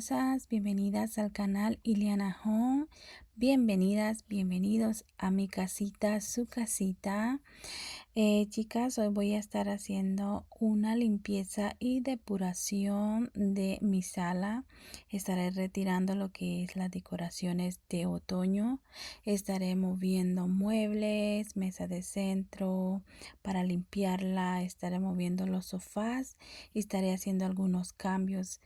hermosas, bienvenidas al canal Iliana Home, bienvenidas, bienvenidos a mi casita, su casita. Chicas, hoy voy a estar haciendo una limpieza y depuración de mi sala. Estaré retirando lo que es las decoraciones de otoño. Estaré moviendo muebles, mesa de centro para limpiarla. Estaré moviendo los sofás y estaré haciendo algunos cambios.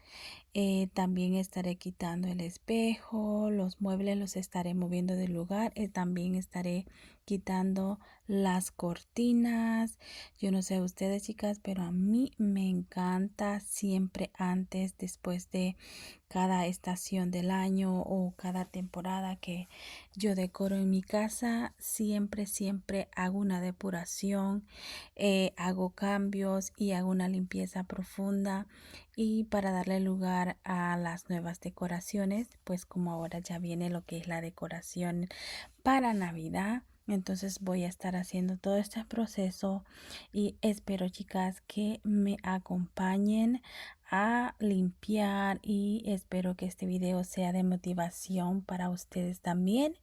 También estaré quitando el espejo, los muebles los estaré moviendo del lugar. También estaré quitando las cortinas. Yo no sé ustedes, chicas, pero a mí me encanta siempre antes, después de cada estación del año o cada temporada que yo decoro en mi casa, siempre hago una depuración, hago cambios y hago una limpieza profunda, y para darle lugar a las nuevas decoraciones, pues como ahora ya viene lo que es la decoración para Navidad. Entonces voy a estar haciendo todo este proceso y espero, chicas, que me acompañen a limpiar, y espero que este video sea de motivación para ustedes también,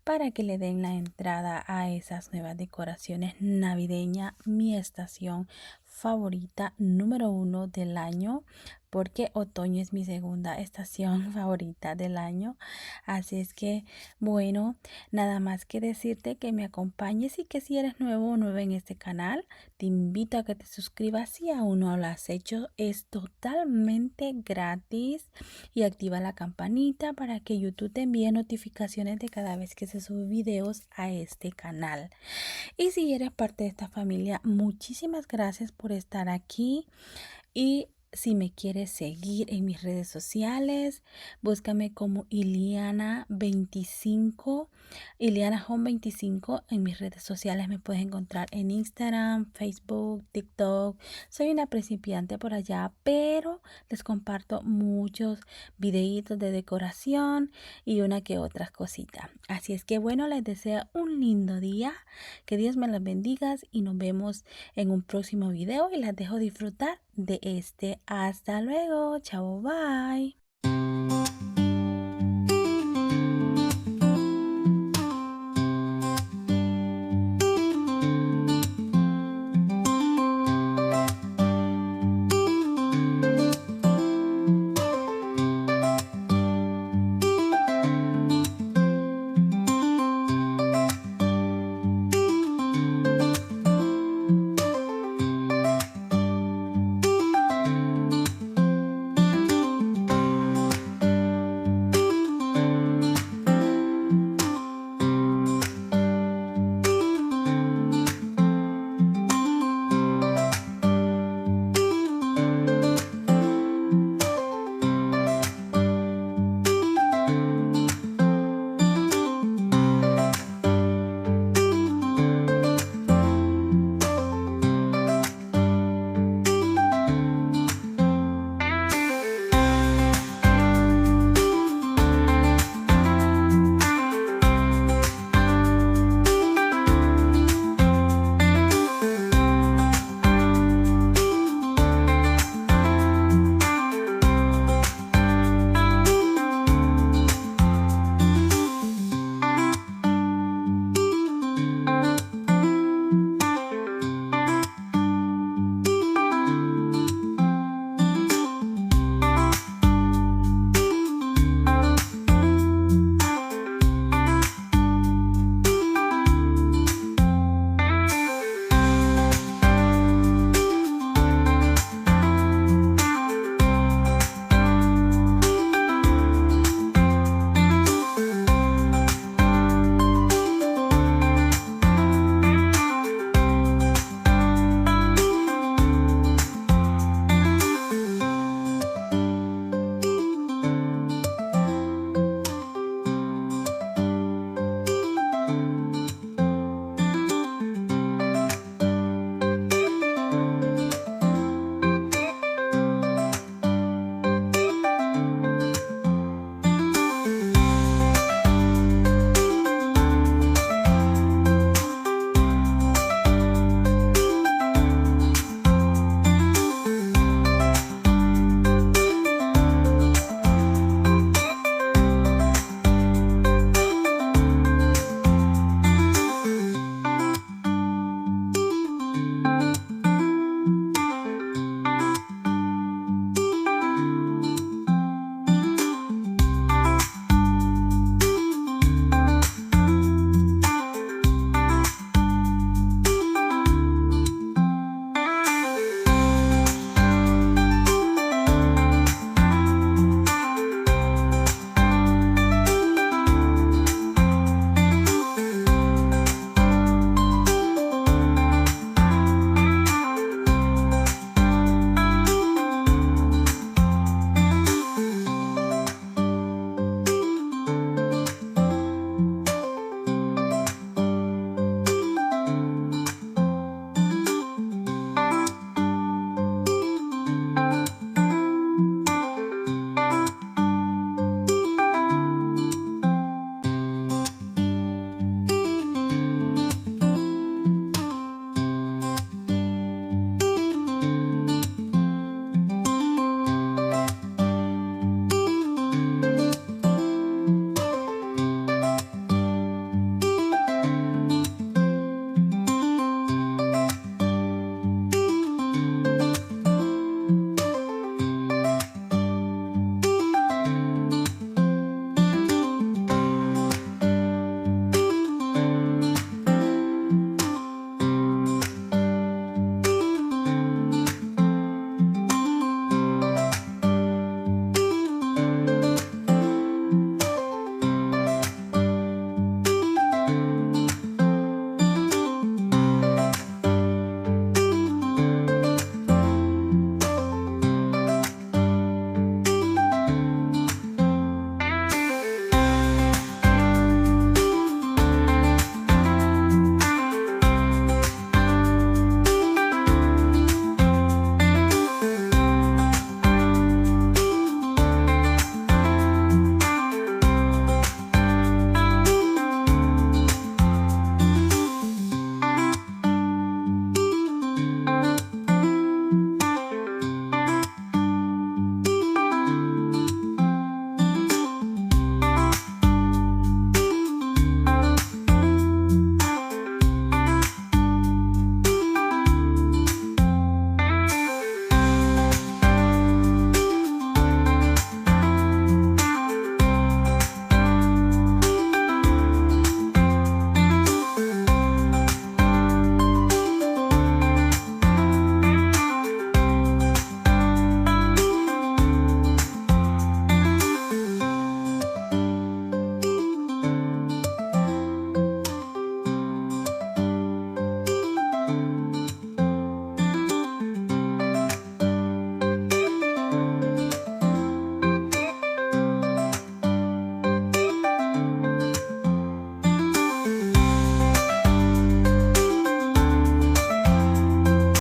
para que le den la entrada a esas nuevas decoraciones navideñas, mi estación favorita número 1 del año, porque otoño es mi segunda estación favorita del año. Así es que bueno, nada más que decirte que me acompañes, y que si eres nuevo o nueva en este canal, te invito a que te suscribas si aún no lo has hecho. Es totalmente gratis, y activa la campanita para que YouTube te envíe notificaciones de cada vez que se suben videos a este canal. Y si eres parte de esta familia, muchísimas gracias por estar aquí. Y si me quieres seguir en mis redes sociales, búscame como Iliana25, Iliana Home 25. En mis redes sociales me puedes encontrar en Instagram, Facebook, TikTok. Soy una principiante por allá, pero les comparto muchos videitos de decoración y una que otras cositas. Así es que bueno, les deseo un lindo día, que Dios me las bendiga, y nos vemos en un próximo video, y las dejo disfrutar de este. Hasta luego, chao, bye.